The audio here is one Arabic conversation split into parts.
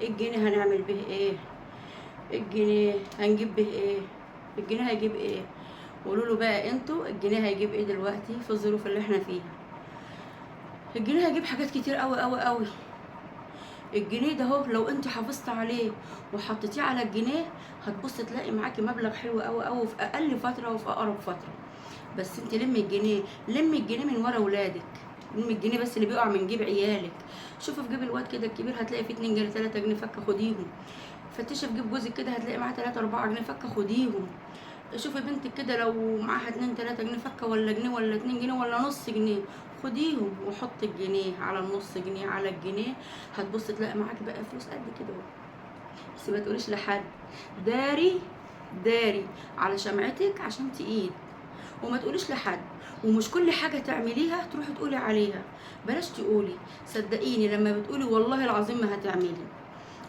الجنيه هنعمل به ايه؟ الجنيه هنجيب به ايه؟ الجنيه هيجيب ايه؟ قولوا له بقى انتوا الجنيه هيجيب ايه دلوقتي في الظروف اللي احنا فيها؟ الجنيه هيجيب حاجات كتير قوي قوي قوي. الجنيه ده اهو لو انت حافظت عليه وحطيتيه على الجنيه هتبص تلاقي معاكي مبلغ حلو قوي قوي في اقل فتره وفي اقرب فتره. بس انت لمي الجنيه، لمي الجنيه من ورا ولادك، لمي الجنيه بس اللي بيقع من جيب عيالك. شوفي في جيب الواد كده الكبير هتلاقي فيه 2 جنيه 3 جنيه فكه خديهم. فتشي في جيب جوزك كده هتلاقي معاه 3 4 جنيه فكه خديهم. شوفي بنتك كده لو معاها 2 3 جنيه فكه ولا جنيه ولا 2 جنيه ولا نص جنيه خديهم وحط الجنيه على النص جنيه على الجنيه. هتبص تلاقي معاكي بقى فلوس قد كده اهو. بس ما تقوليش لحد، داري داري على شمعتك عشان تقيد، وما تقوليش لحد. ومش كل حاجه تعمليها تروحي تقولي عليها، بلاش تقولي. صدقيني لما بتقولي والله العظيم ما هتعملي.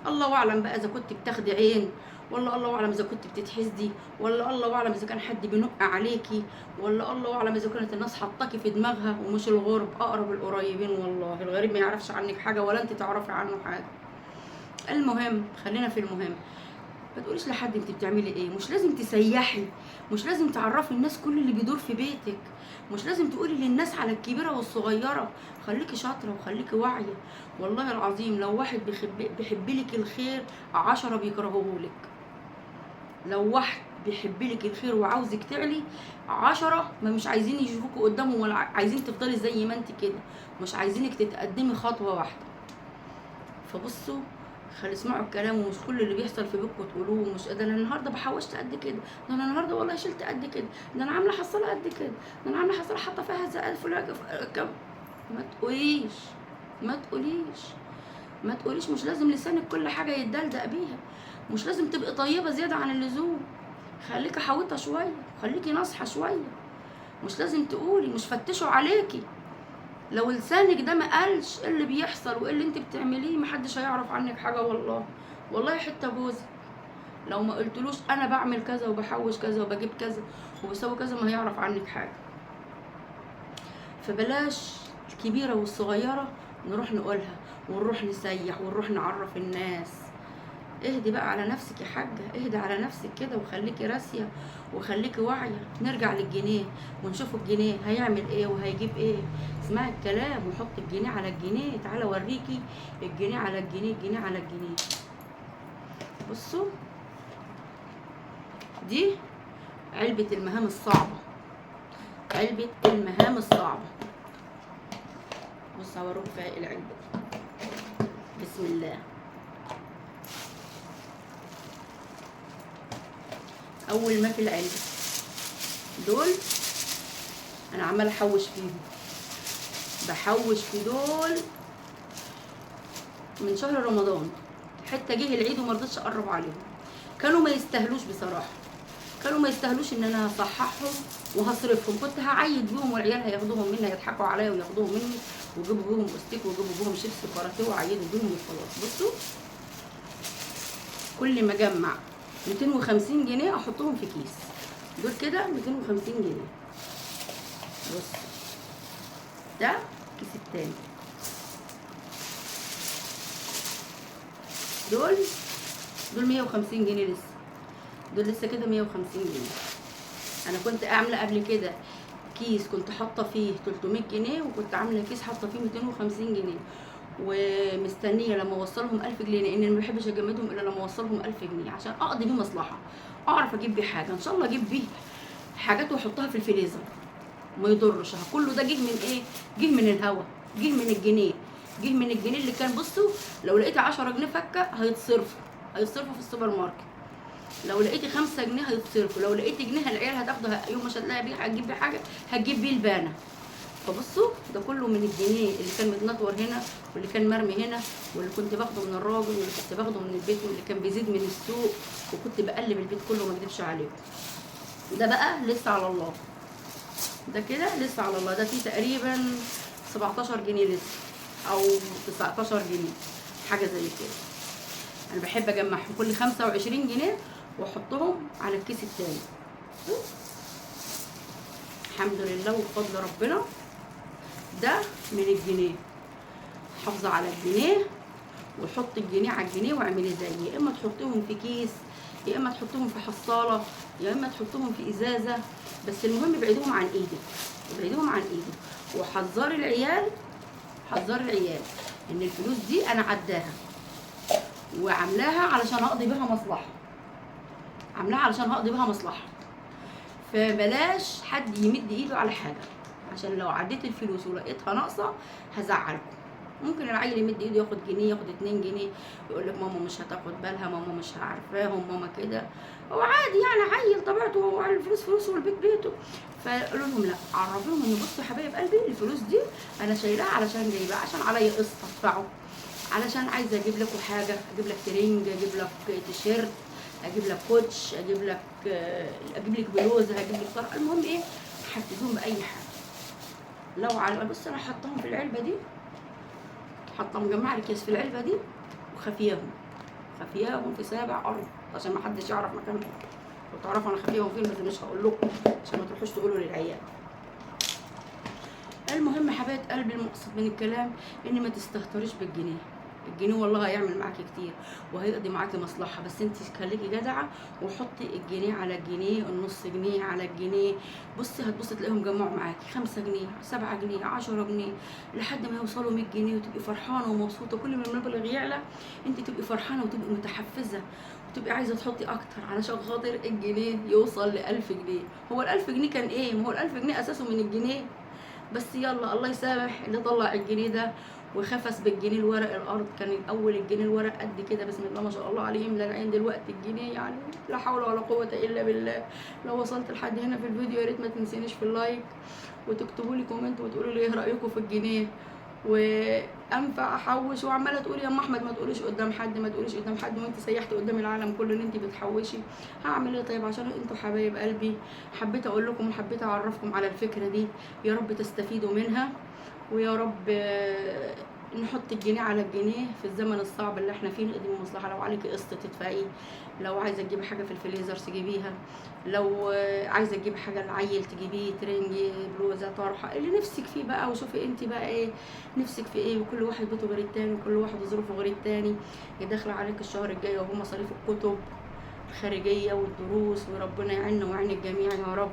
الله اعلم بقى اذا كنت بتاخدي عين، ولا الله اعلم اذا كنت بتتحسدي، ولا الله اعلم اذا كان حد بينق عليكي، ولا الله اعلم اذا كانت الناس حطاكي في دماغها. ومش الغرب اقرب القريبين، والله الغريب ما يعرفش عنك حاجه ولا انت تعرفي عنه حاجه. المهم خلينا في المهم. ما تقوليش لحد انت بتعملي ايه، مش لازم تسيحي، مش لازم تعرفي الناس كل اللي بيدور في بيتك، مش لازم تقولي للناس على الكبيره والصغيره. خليكي شاطره وخليكي واعيه. والله العظيم لو واحد بيحب لك الخير 10 بيكرهوهولك. لو واحد بيحب لك الخير وعاوزك تعلي 10 ما مش عايزين يشوفوكوا قدامهم، ولا عايزين تفضلي زي ما انت كده، مش عايزينك تتقدمي خطوه واحده. فبصوا خلي اسمعوا الكلام، ومش كل اللي بيحصل في بيتكم تقولوه. مش ده انا النهارده بحوشت قد كده، ده انا النهارده والله شلت قد كده، ده انا عامله حصاله قد كده، ده انا عامله حصاله حاطه فيها زي 1000 ما تقوليش، ما تقوليش، ما تقوليش. مش لازم لسانك كل حاجه يتدلدق بيها، مش لازم تبقي طيبه زياده عن اللزوم. خليكي حويطه شويه، خليكي ناصحه شويه. مش لازم تقولي، مش فتشوا عليكي. لو لسانك ده ما قالش ايه اللي بيحصل وايه اللي انت بتعمليه محدش هيعرف عنك حاجه. والله والله حتى جوزك لو ما قلتلوش انا بعمل كذا وبحوش كذا وبجيب كذا وبسوي كذا ما هيعرف عنك حاجه. فبلاش الكبيره والصغيره نروح نقولها ونروح نسيح ونروح نعرف الناس. اهدي بقى على نفسك يا حاجه، اهدي على نفسك كده وخليكي راسيه وخليكي واعيه. نرجع للجنيه ونشوف الجنيه هيعمل ايه وهيجيب ايه. اسمعي الكلام وحط الجنيه على الجنيه. تعالى اوريكي الجنيه على الجنيه، الجنيه على الجنيه. بصوا دي علبه المهام الصعبه، علبه المهام الصعبه. بصوا هوريكم فيها ايه العلبه. بسم الله. اول ما في العلبه دول انا عماله احوش فيهم، بحوش في دول من شهر رمضان. حتى جه العيد وما رضيتش اقرب عليهم. كانوا ما يستاهلوش بصراحه، كانوا ما يستاهلوش ان انا هصححهم وهصرفهم. كنت هعيد بيهم والعيال هياخدوهم مني، هيضحكوا عليا وياخدوهم مني ويجيبوا بيهم بوستيك ويجيبوا بيهم شيبسي وكاراتيه وعيدوا بيهم وخلاص. بصوا كل ما اجمع 250 جنيه احطهم في كيس. دول كده 250 جنيه. بص ده الكيس التاني، دول 150 جنيه لسه، دول لسه كده 150 جنيه. انا كنت عامله قبل كده كيس كنت حاطه فيه 300 جنيه، وكنت عامله كيس حاطه فيه 250 جنيه، ومستنيه لما اوصلهم 1000 جنيه، لان ما بحبش اجمدهم الا لما اوصلهم 1000 جنيه عشان اقضي بيه مصلحه، اعرف اجيب بيه حاجه ان شاء الله، اجيب بيه حاجات واحطها في الفريزر ما يضرش. كله ده جه من ايه؟ جه من الهوا، جه من الجنيه، جه من الجنيه اللي كان. بصوا لو لقيتي 10 جنيه فكه هيتصرفوا في السوبر ماركت، لو لقيتي 5 جنيه هيتصرفوا، لو لقيتي جنيه العيال هتاخده يوم مش هتلاقي بيه هتجيب بيه حاجه، هتجيب بيه البانه. فبصوا ده كله من الجنيه اللي كان متنطور هنا، واللي كان مرمي هنا، واللي كنت باخده من الراجل، واللي كنت باخده من البيت، واللي كان بيزيد من السوق، وكنت بقلب البيت كله ما اكدبش عليكم. ده بقى لسه على الله، ده كده لسه على الله. ده فيه تقريبا 17 جنيه لسه او 19 جنيه حاجه زي كده. انا بحب اجمعهم كل 25 جنيه واحطهم على الكيس التاني. الحمد لله وبفضل ربنا ده من الجنيه. حافظه على الجنيه وحطي الجنيه على الجنيه واعملي زيي، يا اما تحطيهم في كيس، يا اما تحطيهم في حصاله، يا اما تحطيهم في ازازه، بس المهم ابعدوهم عن ايدك، ابعدوهم عن ايدك. وحذري العيال، حذري العيال ان الفلوس دي انا عداها وعاملاها علشان اقضي بيها مصلحه، عاملاها علشان اقضي بيها مصلحه. فبلاش حد يمد ايده على حاجه، عشان لو عديت الفلوس ولقيتها ناقصه هزعلكم. ممكن العيل يمد ايده ياخد جنيه، ياخد 2 جنيه، يقول لك ماما مش هتاخد بالها، ماما مش عارفاهم، ماما كده. هو عادي يعني، عيل طبيعته، هو الفلوس فلوسه والبيت بيته. فقولوا لهم لا، عرفوهم ان بصوا يا حبايب قلبي، الفلوس دي انا شايلاها علشان جايبها، عشان عليا قسط ادفعه، علشان عايزه اجيب لكم حاجه، اجيب لك ترنج، اجيب لك تيشيرت، اجيب لك كوتش، اجيب لك اجيب لك بلوزه، هجيب لك طرح، المهم ايه، حفزوهم باي حاجه. لو على بص انا حطاهم في العلبه دي، حاطه مجمعه الكيس في العلبه دي، وخفياهم، خفياهم في سابع ارض عشان ما حدش يعرف مكانهم. وتعرفوا انا خفياهم فين، بس مش هقول لكم عشان ما تروحوش تقولوا للعيال. المهم حبايب قلبي، المقصد من الكلام ان ما تستهتريش بالجنيه. الجنيه والله هيعمل معاكي كتير وهيقضي معاكي مصلحه، بس انت خليكي جدعه وحطي الجنيه على الجنيه، النص جنيه على الجنيه. بصي هتبصي تلاقيهم جمعوا معاكي 5 جنيه، 7 جنيه، 10 جنيه، لحد ما يوصلوا 100 جنيه، وتبقي فرحانه ومبسوطه. كل ما المبلغ يعلى انت تبقي فرحانه وتبقي متحفزه وتبقي عايزه تحطي اكتر علشان خاطر الجنيه يوصل ل 1000 جنيه. هو ال 1000 جنيه كان ايه؟ ما هو ال 1000 جنيه اساسه من الجنيه. بس يلا الله يسامح اللي طلع الجنيه ده وخفس بالجنيه الورق الارض. كان الاول الجنيه الورق قد كده، بسم الله ما شاء الله عليهم، لا العين دلوقتي الجنيه يعني لا حول ولا قوه الا بالله. لو وصلت لحد هنا في الفيديو يا ريت ما تنسينيش في اللايك، وتكتبوا لي كومنت وتقولوا لي ايه رايكم في الجنيه، وانفع احوش. وعماله تقولي يا ام احمد ما تقوليش قدام حد، ما تقوليش قدام حد، وانت سيحتي قدام العالم كله ان انت بتحوشي. هعمل ايه طيب؟ عشان انتوا حبايب قلبي حبيت اقول لكم وحبيت اعرفكم على الفكره دي، يا رب تستفيدوا منها، ويا رب نحط الجنيه على الجنيه في الزمن الصعب اللي احنا فيه، نقدم مصلحه. لو عليكي قسط تدفعيه، لو عايزه تجيبي حاجه في الفريزر تجيبيها، لو عايزه تجيبي حاجه للعيل تجيبيه، ترنج، بلوزه، طرحه، اللي نفسك فيه بقى. وشوفي انت بقى ايه نفسك في ايه، وكل واحد بيته غير التاني، وكل واحد ظروفه غير التاني. داخله عليك الشهر الجاي وهو مصاريف الكتب الخارجيه والدروس، وربنا يعيننا ويعين الجميع يا رب.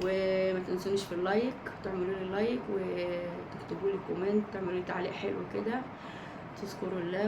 وما تنسونيش في اللايك، تعملوا لي لايك وتكتبوا لي كومنت، تعملوا لي تعليق حلو كده، تذكروا الله.